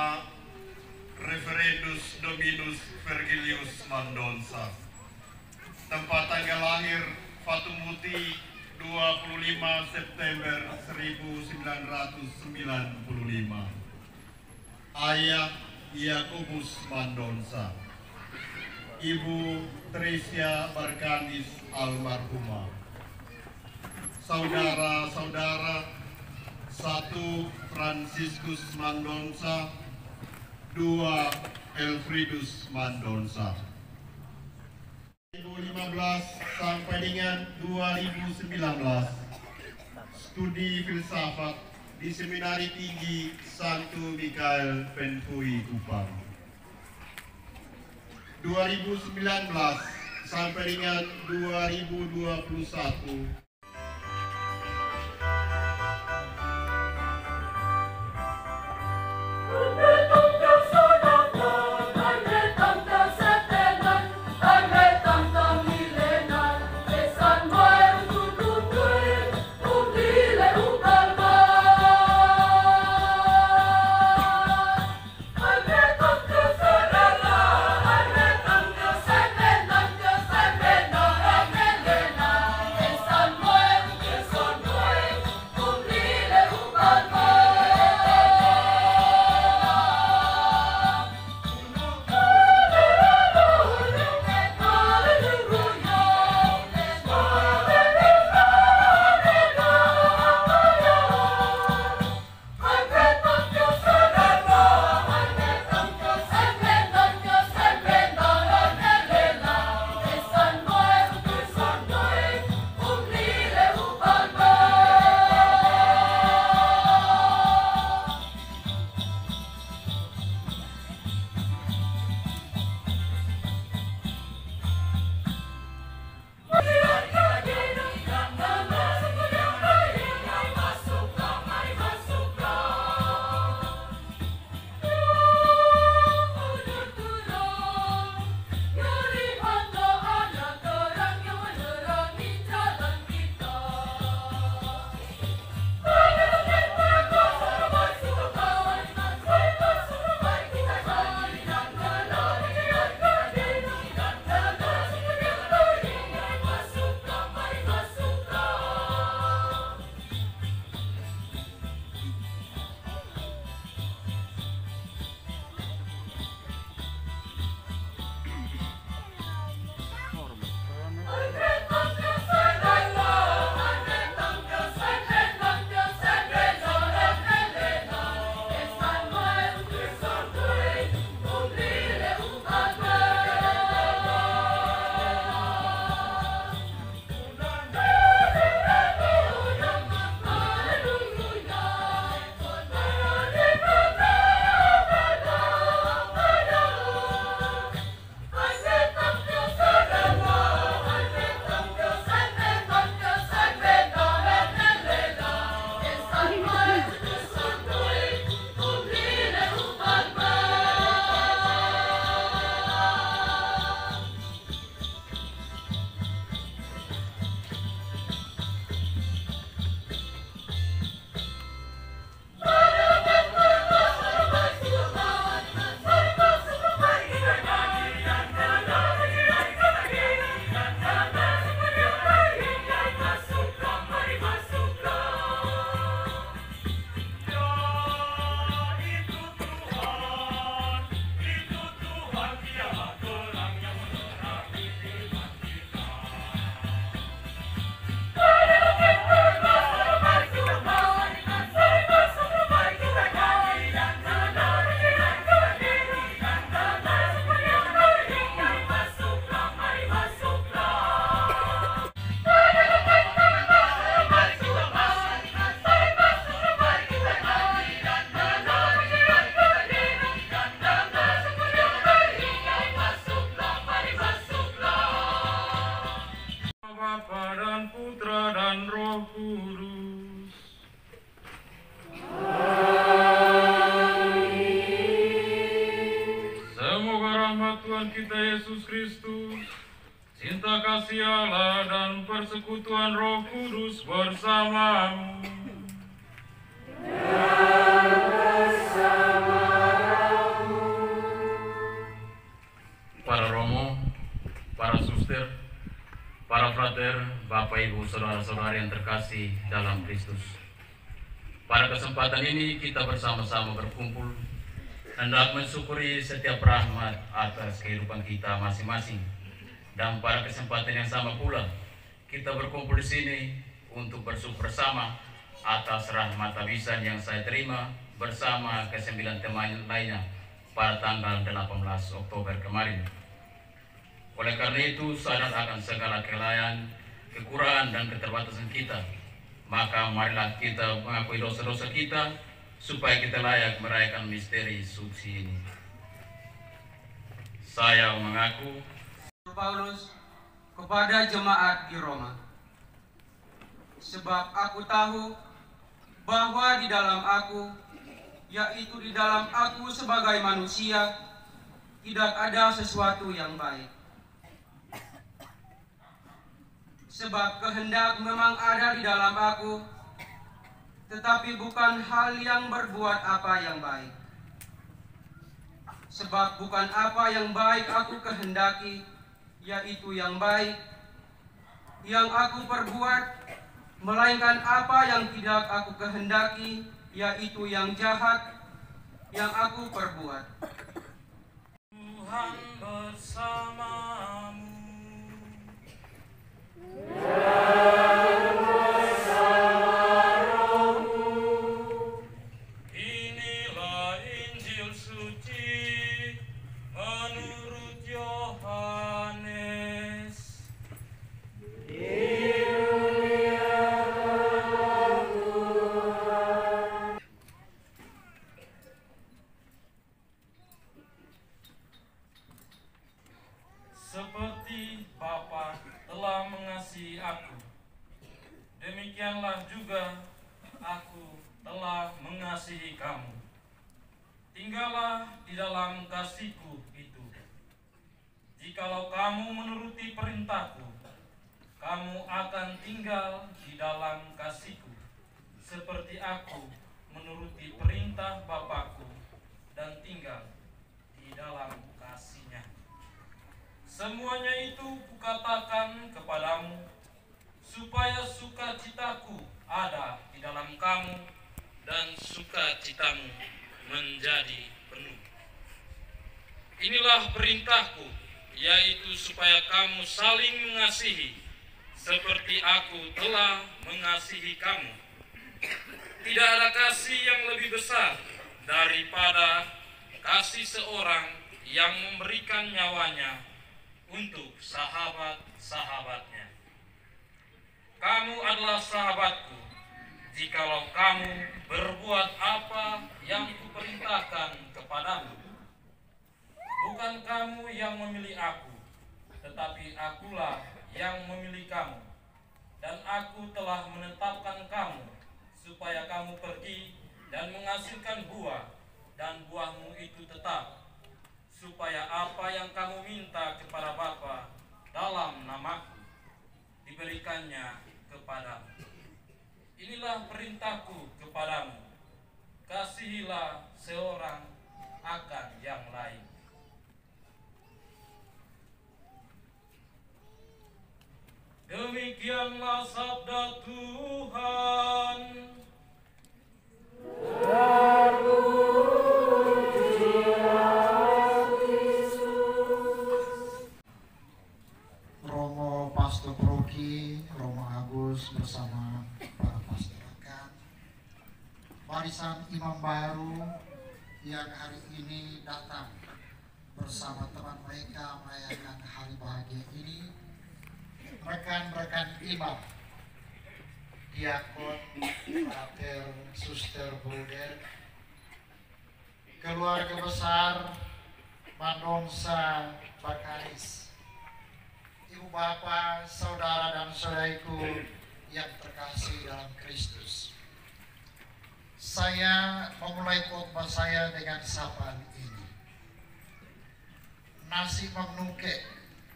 nama Reverendus Dominus Vergilius Mandonsa. Tempat tanggal lahir Fatumuti 25 September 1995. Ayah Yakobus Mandonsa, Ibu Tresia Barkanis almarhumah. Saudara-saudara, 1 Fransiskus Mandonsa, 2 Elfridus Mandonsa. 2015 sampai dengan 2019 studi filsafat di Seminari Tinggi Santo Mikael Penfui Kupang. 2019 sampai dengan 2021 cinta kasih Allah dan persekutuan Roh Kudus bersamamu. Dan bersama Para frater, Bapak Ibu, saudara-saudari yang terkasih dalam Kristus. Pada kesempatan ini kita bersama-sama berkumpul hendak mensyukuri setiap rahmat atas kehidupan kita masing-masing. Dan pada kesempatan yang sama pula kita berkumpul di sini untuk bersyukur bersama atas rahmat abisan yang saya terima bersama ke-9 teman lainnya pada tanggal 18 Oktober kemarin. Oleh karena itu, sadar akan segala kelainan, kekurangan dan keterbatasan kita, maka marilah kita mengakui dosa-dosa kita supaya kita layak merayakan misteri suci ini. Saya mengaku Paulus kepada jemaat di Roma, sebab aku tahu bahwa di dalam aku, yaitu di dalam aku sebagai manusia, tidak ada sesuatu yang baik. Sebab kehendak memang ada di dalam aku, tetapi bukan hal yang berbuat apa yang baik. Sebab bukan apa yang baik aku kehendaki, yaitu yang baik, yang aku perbuat, melainkan apa yang tidak aku kehendaki, yaitu yang jahat, yang aku perbuat. Tuhan bersamamu. Inilah Injil suci menurut Yohanes. Seperti Bapa telah mengasihi aku, demikianlah juga aku telah mengasihi kamu. Tinggallah di dalam kasihku itu. Jikalau kamu menuruti perintahku, kamu akan tinggal di dalam kasihku, seperti aku menuruti perintah Bapakku dan tinggal di dalam kasih-Nya. Semuanya itu kukatakan kepadamu, supaya sukacitaku ada di dalam kamu, dan sukacitamu menjadi penuh. Inilah perintahku, yaitu supaya kamu saling mengasihi, seperti aku telah mengasihi kamu. Tidak ada kasih yang lebih besar daripada kasih seorang yang memberikan nyawanya untuk sahabat-sahabatnya. Kamu adalah sahabatku, jikalau kamu berbuat apa yang kuperintahkan kepadamu. Bukan kamu yang memilih aku, tetapi akulah yang memilih kamu. Dan aku telah menetapkan kamu, supaya kamu pergi dan menghasilkan buah, dan buahmu itu tetap, supaya apa yang kamu minta kepada Bapa dalam namaku diberikannya kepadamu. Inilah perintahku kepadamu, kasihilah seorang akan yang lain. Demikianlah sabda Tuhan. Romo Pastor Proki, Romo Agus bersama para pastor rekan, barisan imam baru yang hari ini datang bersama teman mereka merayakan hari bahagia ini, rekan-rekan imam, diakon, frater, suster, bruder, keluarga besar Mandongsa Bakaris, ibu bapak, saudara dan saudariku yang terkasih dalam Kristus. Saya memulai khotbah saya dengan sapaan ini. Nasi mamnuke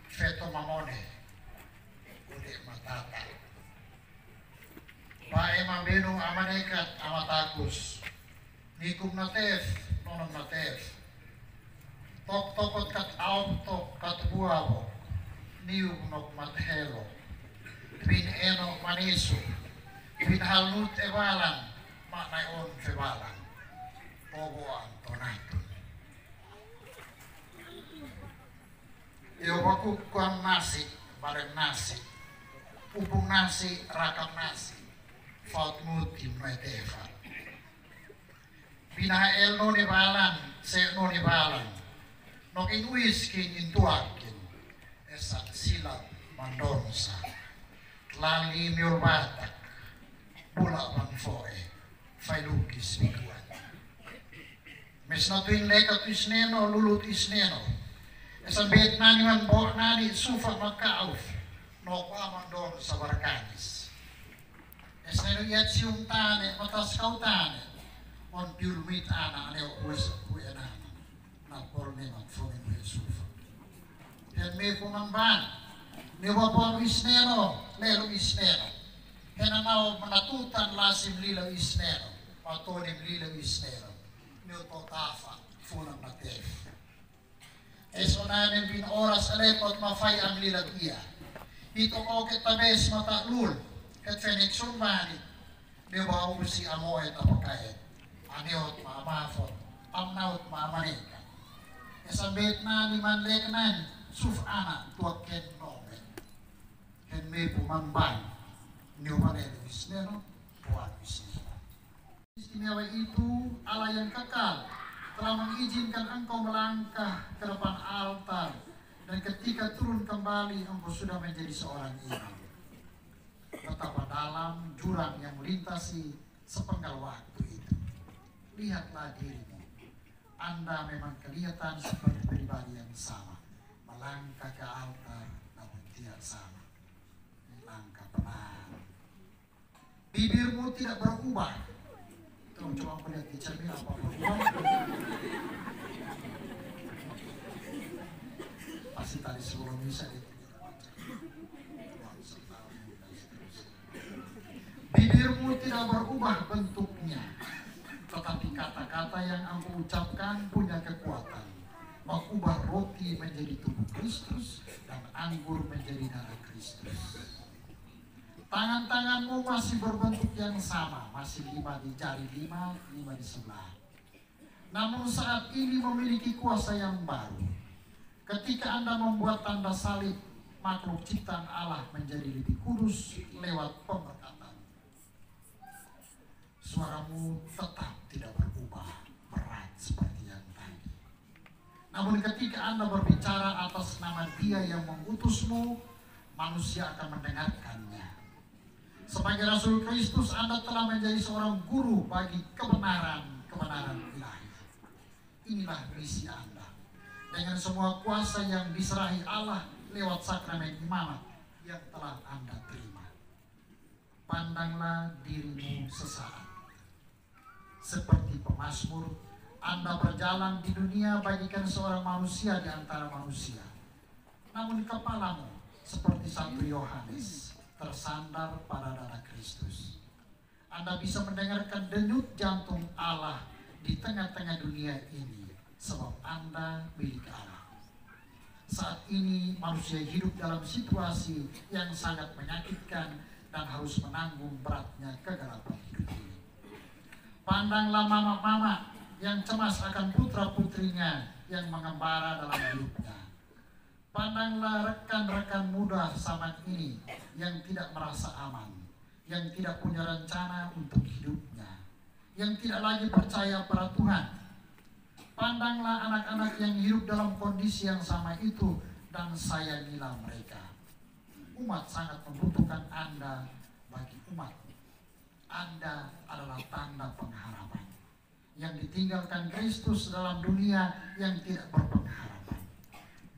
feto mamone ude matata. Pae mambeno amanekat amatakus. Nikum natef, nonom natef. Tok tokot kat aum tok kat buabo. Nium nok mathelo. alnut ewalan maknai on fewalan pogoan tonatun yo baku kuam nasi bareng nasi upung nasi rakam nasi faut mutim noetefa bina el no nebalan se no nebalan no inuis kin intuakin esa silat mandonsa lali miur batak pula bang foe fai lukis mikuan mes na tuin leka tisneno lulut isneno esa bet nani man bo nani sufa makauf no pa mandon sa barkanis esneno iat sium tane matas kau tane on piul mit ana ane us uena na porne mat fomen me sufa dan me pumamban ne wapon isneno lelu isneno kena mau menatutan lasim lila isnero patonim lila isnero nilto tafa fulang natef esonanen bin oras alepot mafay ang lila iya ito ko tabes mataklul ket fenixon mani ne bau si amoe tapakaet aneot maamafot amnaut maamaneka esabet na ni manleknan suf anak tuak ken nobe ken me pumambang Niumanelu isnero, Tuhan isnero. Istimewa itu Allah yang kekal telah mengizinkan engkau melangkah ke depan altar dan ketika turun kembali engkau sudah menjadi seorang imam. Betapa dalam jurang yang melintasi sepenggal waktu itu. Lihatlah dirimu. Anda memang kelihatan seperti pribadi yang sama. Melangkah ke altar namun tidak sama. Langkah pelan. Bibirmu tidak berubah. Tolong coba aku lihat di cermin apa berubah. Pasti tadi sebelum bisa itu. Bibirmu tidak berubah bentuknya, tetapi kata-kata yang aku ucapkan punya kekuatan mengubah roti menjadi tubuh Kristus dan anggur menjadi darah Kristus. Tangan-tanganmu masih berbentuk yang sama, masih 5 di jari 5 di sebelah. Namun saat ini memiliki kuasa yang baru. Ketika Anda membuat tanda salib, makhluk ciptaan Allah menjadi lebih kudus lewat pemberkatan. Suaramu tetap tidak berubah, berat seperti yang tadi. Namun ketika Anda berbicara atas nama Dia yang mengutusmu, manusia akan mendengarkannya. Sebagai Rasul Kristus, Anda telah menjadi seorang guru bagi kebenaran ilahi. Inilah misi Anda. Dengan semua kuasa yang diserahi Allah lewat sakramen imamat yang telah Anda terima. Pandanglah dirimu sesaat. Seperti pemazmur, Anda berjalan di dunia bagikan seorang manusia di antara manusia. Namun kepalamu seperti 1 Yohanes tersandar pada darah Kristus. Anda bisa mendengarkan denyut jantung Allah di tengah-tengah dunia ini, sebab Anda milik Allah. Saat ini manusia hidup dalam situasi yang sangat menyakitkan dan harus menanggung beratnya kegelapan hidup ini. Pandanglah mama-mama yang cemas akan putra-putrinya yang mengembara dalam hidupnya. Pandanglah rekan-rekan muda zaman ini yang tidak merasa aman, yang tidak punya rencana untuk hidupnya, yang tidak lagi percaya pada Tuhan. Pandanglah anak-anak yang hidup dalam kondisi yang sama itu dan sayangilah mereka. Umat sangat membutuhkan Anda bagi umat. Anda adalah tanda pengharapan yang ditinggalkan Kristus dalam dunia yang tidak berpengharapan.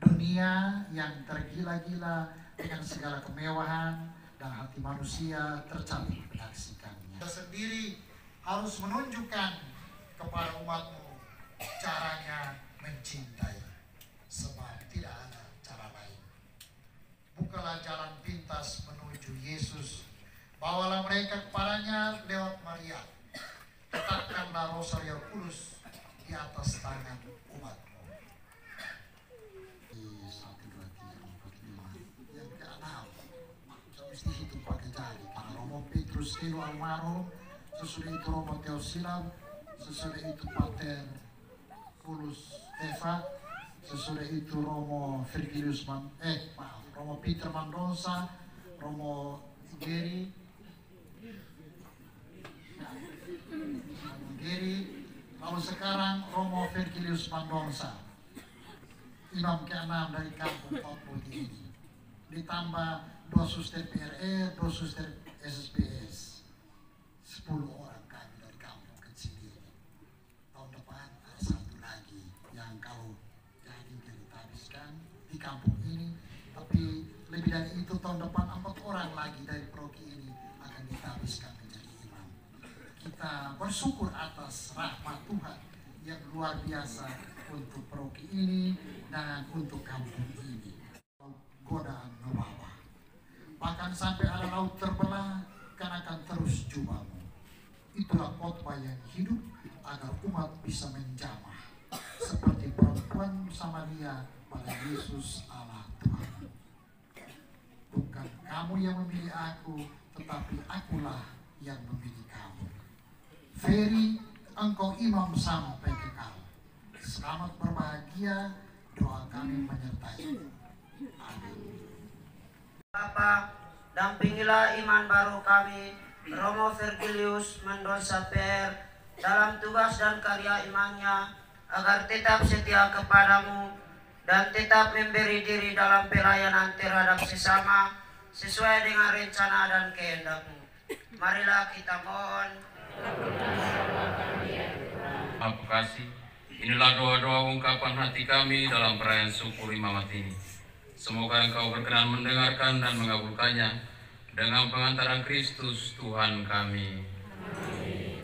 Dunia yang tergila-gila dengan segala kemewahan dan hati manusia tercabik menyaksikannya. Kita sendiri harus menunjukkan kepada umatmu caranya mencintai, sebab tidak ada cara lain. Bukalah jalan pintas menuju Yesus, bawalah mereka kepadanya lewat Maria. Tetapkanlah Rosario Kudus di atas tangan umatmu. Yang ke-6, kita mesti hitung pakai jari, karena Romo Petrus Agustino almarhum, sesudah itu Romo Teosilam, sesudah itu Pater Fulus Eva, sesudah itu Romo Romo Peter Mandonsa, Romo Geri, lalu sekarang Romo Virgilius Mandonsa, imam ke-6 dari kampung Papua ini, ditambah 2 suster PRR, 2 suster SSPS, 10 orang kami dari kampung kecil ini. Tahun depan ada 1 lagi yang kalau jadi kita habiskan di kampung ini, tapi lebih dari itu tahun depan 4 orang lagi dari paroki ini akan kita habiskan menjadi imam. Kita bersyukur atas rahmat Tuhan yang luar biasa untuk paroki ini dan untuk kampung ini. Godaan membawa, bahkan sampai ada laut terbelah, karena akan terus jumamu. Itulah khotbah yang hidup agar umat bisa menjamah seperti perempuan Samaria pada Yesus Allah Tuhan. Bukan kamu yang memilih aku, tetapi akulah yang memilih kamu. Ferry, engkau imam sampai kekal. Selamat berbahagia, doa kami menyertai. Amin. Bapa, dampingilah iman baru kami, Romo Virgilius Mandonsa PR, dalam tugas dan karya imannya, agar tetap setia kepadamu dan tetap memberi diri dalam pelayanan terhadap sesama sesuai dengan rencana dan kehendak-Mu. Marilah kita mohon. Maha kasih, inilah doa-doa ungkapan hati kami dalam perayaan syukur imamat ini. Semoga Engkau berkenan mendengarkan dan mengabulkannya dengan pengantaran Kristus Tuhan kami. Amin.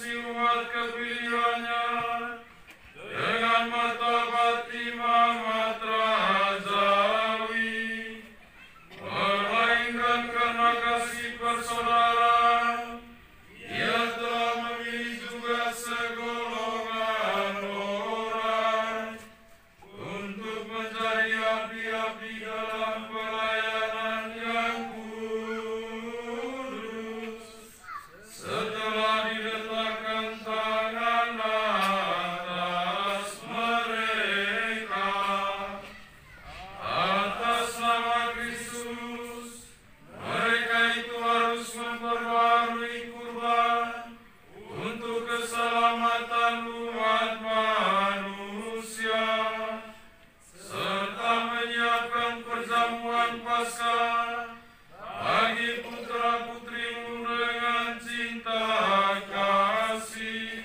kasih umat kepilihannya dengan martabat imam matrazawi, melainkan karena kasih persaudaraan ia telah memilih juga segolongan orang untuk menjadi abdi-abdi dalam pelayanan yang kudus. Setelah diletakkan tangan atas mereka, atas nama Kristus, mereka itu harus memperbarui kurban untuk keselamatan umat manusia, serta menyiapkan perjamuan Paskah bagi putra-putrimu dengan cinta kasih.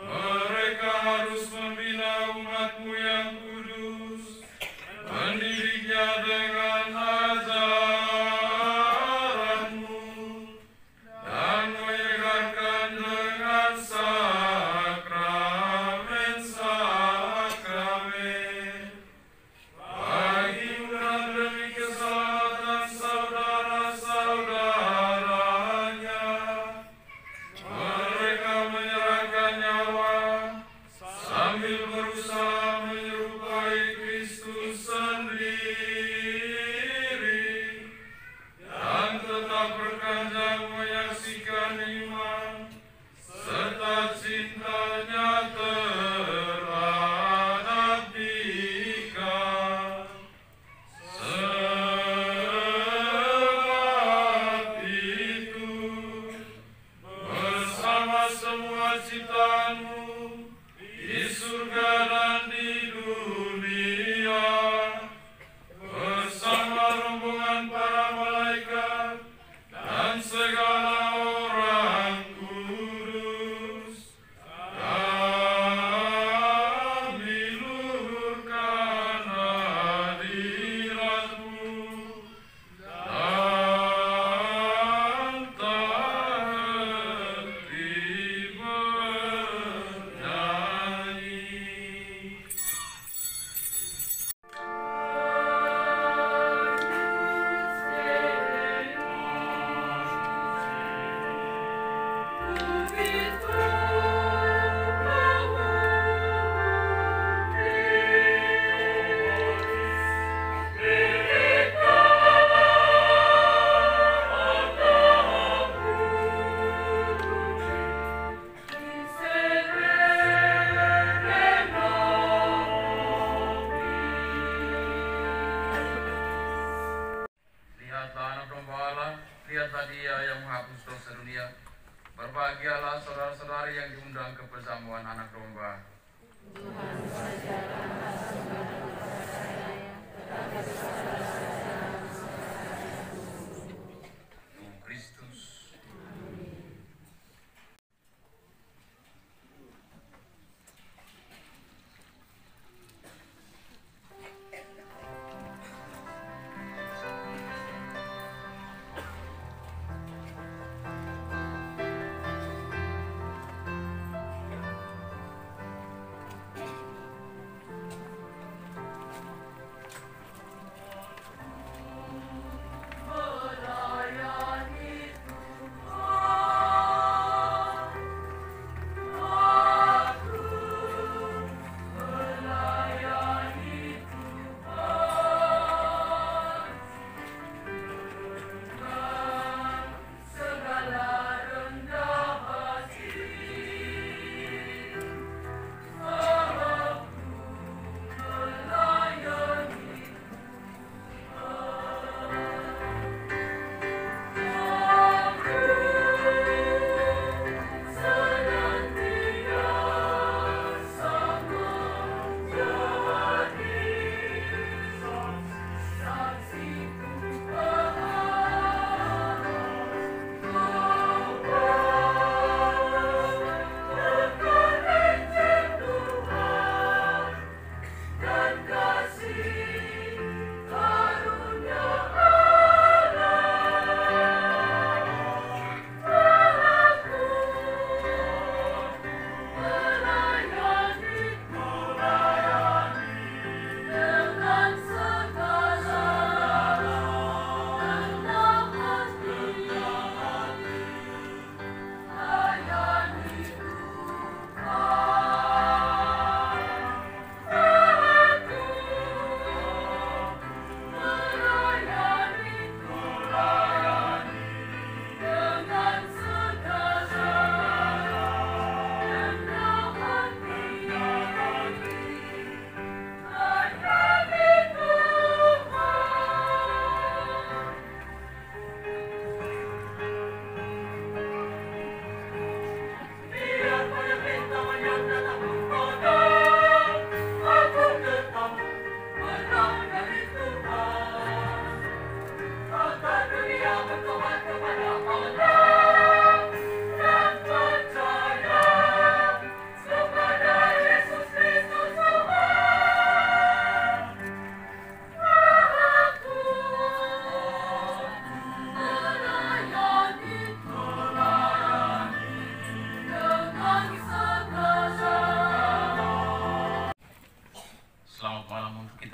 Mereka harus membina umatmu yang kudus, mendidiknya dengan ajaranmu, dan menyegarkan dengan sakramen-sakramen. Bagi umat demi keselamatan saudara-saudaranya, mereka menyerahkan nyawa sambil berusaha menyerupai Kristus sendiri, dan tetap berkanjang menyaksikan iman serta cintanya terhadap Dikau. Sebab itu, bersama semua ciptaanmu di surga dan di dunia, bersama rombongan para malaikat dan segala orang kudus, kami luhurkan hadiratmu dan tak henti bernyanyi. Lihatlah anak domba Allah, lihatlah dia yang menghapus dosa dunia. Berbahagialah saudara-saudari yang diundang ke perjamuan anak domba. Tuhan Kristus.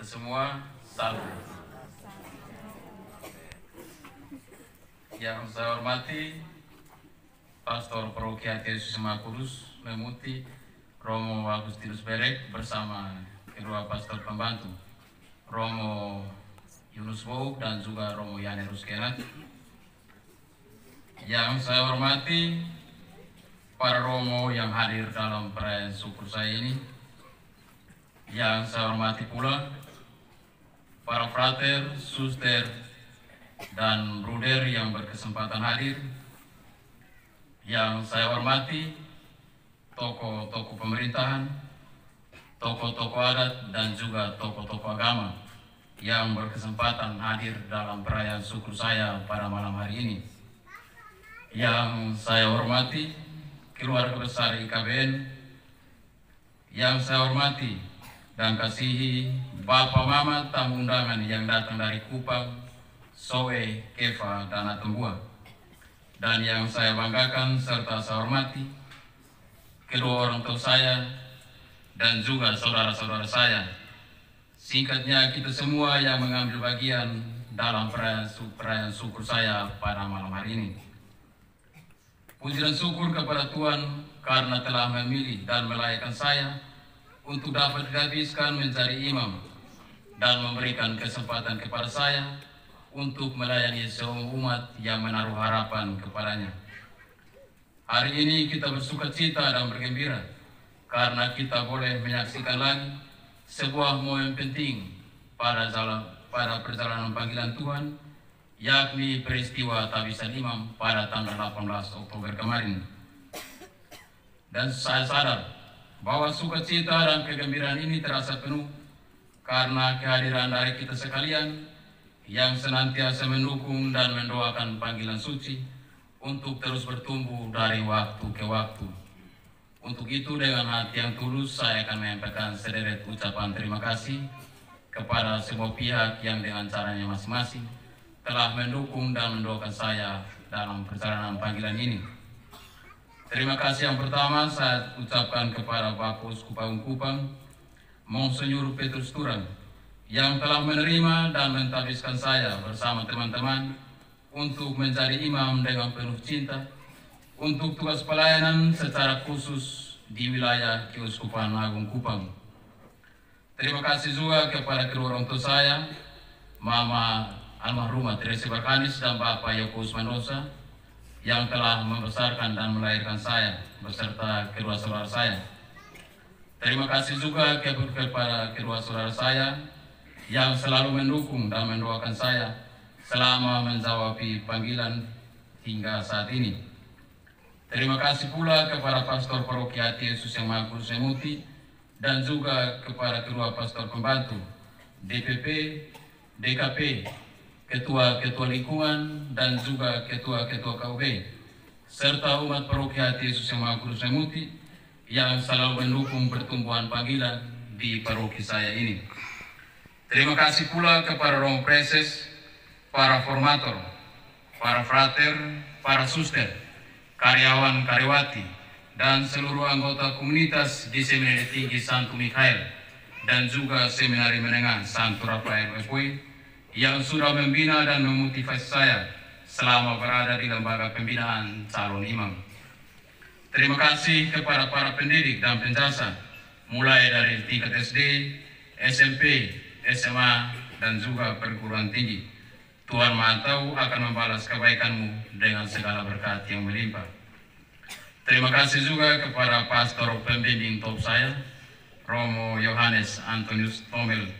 Kita semua salve. Yang saya hormati Pastor Paroki Hati Yesus Maha Kudus Memuti Romo Agustinus Berek bersama kedua pastor pembantu Romo Yunus Bouk dan juga Romo Yane Ruskenat. Yang saya hormati para Romo yang hadir dalam perayaan syukur saya ini. Yang saya hormati pula para frater, suster, dan bruder yang berkesempatan hadir. Yang saya hormati tokoh-tokoh pemerintahan, tokoh-tokoh adat, dan juga tokoh-tokoh agama yang berkesempatan hadir dalam perayaan syukur saya pada malam hari ini. Yang saya hormati keluarga besar IKBN, yang saya hormati dan kasihi Bapak Mama tamu undangan yang datang dari Kupang, Soe, Kefa, dan Atembua, dan yang saya banggakan serta saya hormati kedua orang tua saya dan juga saudara-saudara saya. Singkatnya, kita semua yang mengambil bagian dalam perayaan syukur saya pada malam hari ini. Puji dan syukur kepada Tuhan karena telah memilih dan melayakkan saya untuk dapat dihabiskan menjadi imam dan memberikan kesempatan kepada saya untuk melayani semua umat yang menaruh harapan kepadanya. Hari ini kita bersukacita dan bergembira karena kita boleh menyaksikan lagi sebuah momen penting pada perjalanan panggilan Tuhan, yakni peristiwa tabisan imam pada tanggal 18 Oktober kemarin. Dan saya sadar bahwa sukacita dan kegembiraan ini terasa penuh karena kehadiran dari kita sekalian yang senantiasa mendukung dan mendoakan panggilan suci untuk terus bertumbuh dari waktu ke waktu. Untuk itu, dengan hati yang tulus saya akan menyampaikan sederet ucapan terima kasih kepada semua pihak yang dengan caranya masing-masing telah mendukung dan mendoakan saya dalam perjalanan panggilan ini. Terima kasih yang pertama saya ucapkan kepada Bapak Uskup Agung Kupang, Monsinyur Petrus Turang, yang telah menerima dan mentabiskan saya bersama teman-teman untuk menjadi imam dengan penuh cinta untuk tugas pelayanan secara khusus di wilayah Keuskupan Agung Kupang. Terima kasih juga kepada kedua orang tua saya, Mama almarhumah Teresa Bakanis dan Bapak Yoko Usmandosa, yang telah membesarkan dan melahirkan saya beserta kedua saudara saya. Terima kasih juga kepada kedua saudara saya yang selalu mendukung dan mendoakan saya selama menjawab panggilan hingga saat ini. Terima kasih pula kepada Pastor Paroki Hati Yesus yang Maha Kudus Memuti dan juga kepada kedua pastor pembantu, DPP, DKP, ketua-ketua lingkungan, dan juga ketua-ketua KUB, serta umat Paroki Hati Yesus yang Maha Kudus Memuti yang selalu mendukung pertumbuhan panggilan di paroki saya ini. Terima kasih pula kepada Romo Preses, para formator, para frater, para suster, karyawan karyawati, dan seluruh anggota komunitas di Seminari Tinggi Santo Mikhael dan juga Seminari Menengah Santo Rafael FW yang sudah membina dan memotivasi saya selama berada di lembaga pembinaan calon imam. Terima kasih kepada para pendidik dan penjasa, mulai dari tingkat SD, SMP, SMA, dan juga perguruan tinggi. Tuhan Maha Tahu akan membalas kebaikanmu dengan segala berkat yang melimpah. Terima kasih juga kepada pastor pembimbing top saya, Romo Yohanes Antonius Tomel,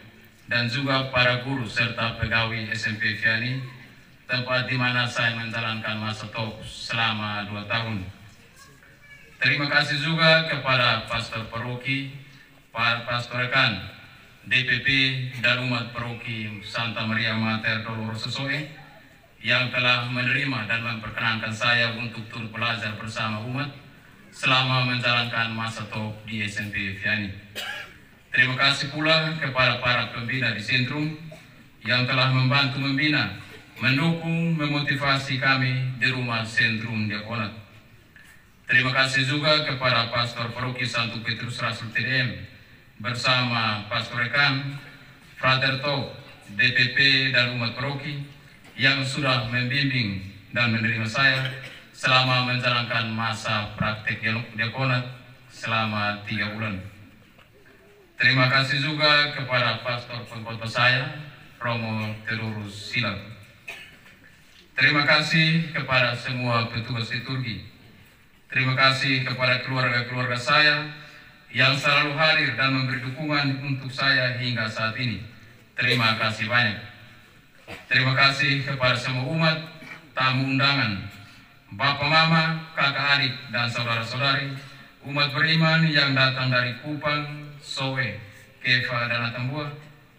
dan juga para guru serta pegawai SMP Vianney, tempat di mana saya menjalankan masa top selama 2 tahun. Terima kasih juga kepada pastor paroki, pastor rekan, DPP, dan umat paroki Santa Maria Mater Dolores Soe yang telah menerima dan memperkenankan saya untuk turut belajar bersama umat selama menjalankan masa top di SMP Vianney. Terima kasih pula kepada para pembina di Sentrum yang telah membantu membina, mendukung, memotivasi kami di rumah Sentrum Diakonat. Terima kasih juga kepada Pastor Paroki Santo Petrus Rasul TDM bersama Pastor rekan Fraterto, DPP dan umat paroki yang sudah membimbing dan menerima saya selama menjalankan masa praktek diakonat selama 3 bulan. Terima kasih juga kepada pastor pengkhotbah saya, Romo Theodorus Silang. Terima kasih kepada semua petugas liturgi. Terima kasih kepada keluarga-keluarga saya yang selalu hadir dan memberi dukungan untuk saya hingga saat ini. Terima kasih banyak. Terima kasih kepada semua umat, tamu undangan, bapak mama, kakak adik, dan saudara-saudari, umat beriman yang datang dari Kupang, Sowe, Kefa, dan Atambua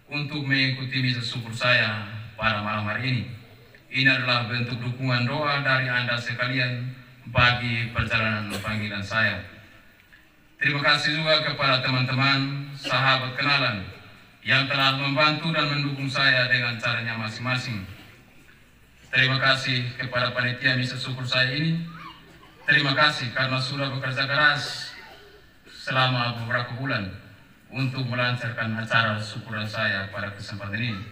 untuk mengikuti misa syukur saya pada malam hari ini. Ini adalah bentuk dukungan doa dari Anda sekalian bagi perjalanan panggilan saya. Terima kasih juga kepada teman-teman, sahabat kenalan yang telah membantu dan mendukung saya dengan caranya masing-masing. Terima kasih kepada panitia misa syukur saya ini. Terima kasih karena sudah bekerja keras selama beberapa bulan untuk melancarkan acara syukuran saya pada kesempatan ini.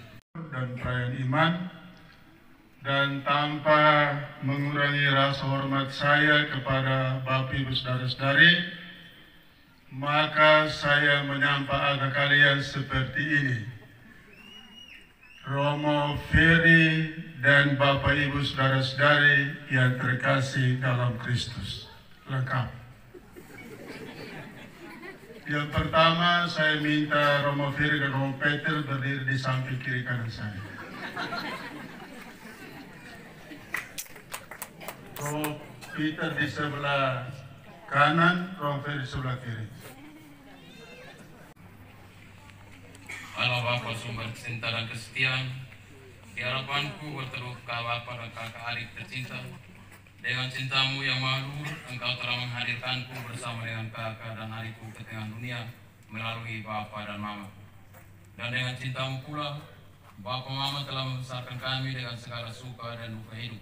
Dan perayaan iman, dan tanpa mengurangi rasa hormat saya kepada Bapak Ibu Saudara-saudari, maka saya menyapa Anda kalian seperti ini. Romo Ferry dan Bapak Ibu Saudara-saudari yang terkasih dalam Kristus. Lengkap. Yang pertama, saya minta Romo Ferry dan Romo Peter berdiri di samping kiri kanan saya. Romo Peter di sebelah kanan, Romo Ferry di sebelah kiri. Allah Bapa sumber cinta dan kesetiaan, di harapanku berteduh kau Bapa dan kakak adik tercinta. Dengan cintamu yang maha luhur, Engkau telah menghadirkanku bersama dengan kakak dan adikku ke tengah dunia melalui Bapa dan Mama. Dan dengan cintamu pula, Bapa Mama telah membesarkan kami dengan segala suka dan duka hidup.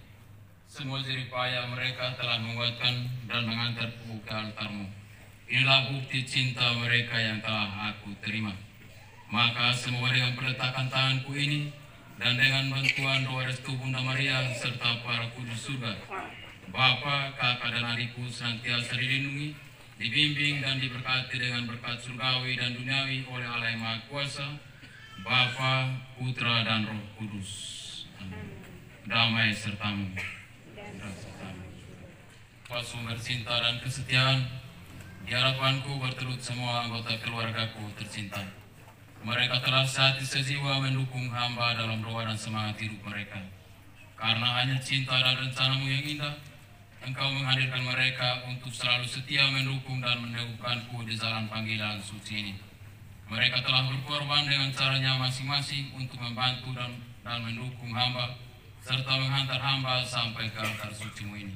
Semua jerih payah mereka telah menguatkan dan mengantarku ke altarmu. Inilah bukti cinta mereka yang telah aku terima. Maka semua dengan peletakan tanganku ini dan dengan bantuan doa restu Bunda Maria serta para kudus surga, Bapa, kakak dan adikku senantiasa dilindungi, dibimbing dan diberkati dengan berkat surgawi dan duniawi oleh Allah yang Maha Kuasa, Bapa, Putra dan Roh Kudus. Amin. Damai sertamu. Pas sumber cinta dan kesetiaan, di harapanku bertelut semua anggota keluargaku tercinta. Mereka telah sehati sejiwa mendukung hamba dalam doa dan semangat hidup mereka. Karena hanya cinta dan rencanamu yang indah, Engkau menghadirkan mereka untuk selalu setia mendukung dan meneguhkanku di jalan panggilan suci ini. Mereka telah berkorban dengan caranya masing-masing untuk membantu dan mendukung hamba, serta menghantar hamba sampai ke altar sucimu ini.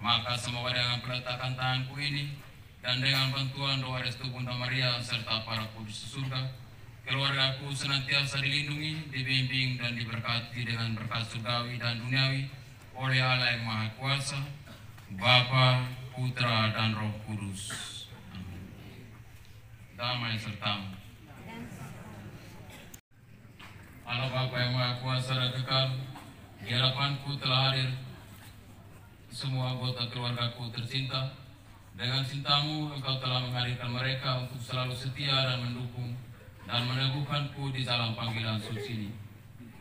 Maka semoga dengan peletakan tanganku ini, dan dengan bantuan doa restu Bunda Maria serta para kudus surga, keluargaku senantiasa dilindungi, dibimbing dan diberkati dengan berkat surgawi dan duniawi oleh Allah yang Maha Kuasa, Bapa, Putra dan Roh Kudus. Amin. Damai sertamu. Allah Bapa yang Maha Kuasa dan kekal, di hadapanku telah hadir semua anggota keluargaku tercinta. Dengan cintamu Engkau telah menghadirkan mereka untuk selalu setia dan mendukung dan meneguhkanku di dalam panggilan suci ini.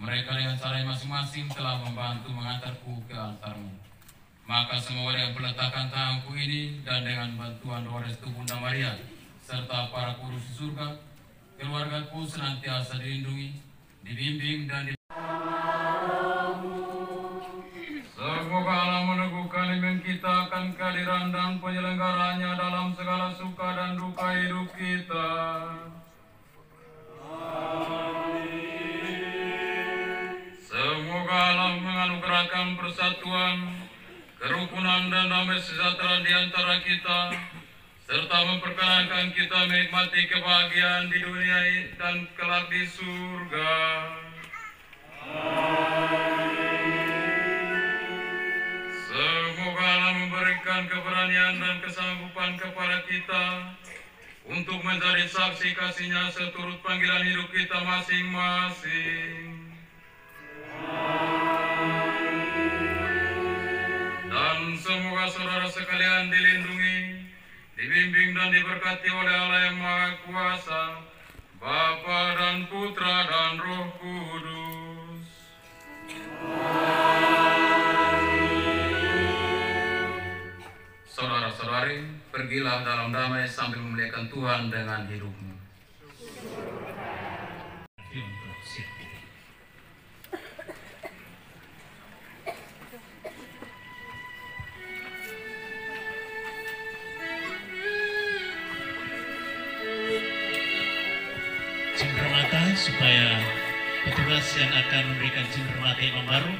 Mereka dengan cara masing-masing telah membantu mengantarku ke altarmu. Maka semua yang peletakan tanganku ini dan dengan bantuan doa restu Bunda Maria serta para kudus di surga, keluargaku senantiasa dilindungi, dibimbing dan semoga Allah meneguhkan iman kita akan kehadiran dan penyelenggaranya dalam segala suka dan duka hidup kita. Semoga Allah menganugerahkan persatuan, kerukunan dan damai sejahtera di antara kita, serta memperkenankan kita menikmati kebahagiaan di dunia dan kelak di surga. Semoga Allah memberikan keberanian dan kesanggupan kepada kita untuk menjadi saksi kasih-Nya seturut panggilan hidup kita masing-masing. Dan semoga saudara sekalian dilindungi, dibimbing dan diberkati oleh Allah yang Maha Kuasa, Bapa dan Putra dan Roh Kudus. Saudara-saudari, pergilah dalam damai sambil memuliakan Tuhan dengan hidupmu. Cingkromata supaya petugas yang akan memberikan cingkromata imam baru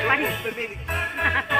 Panis.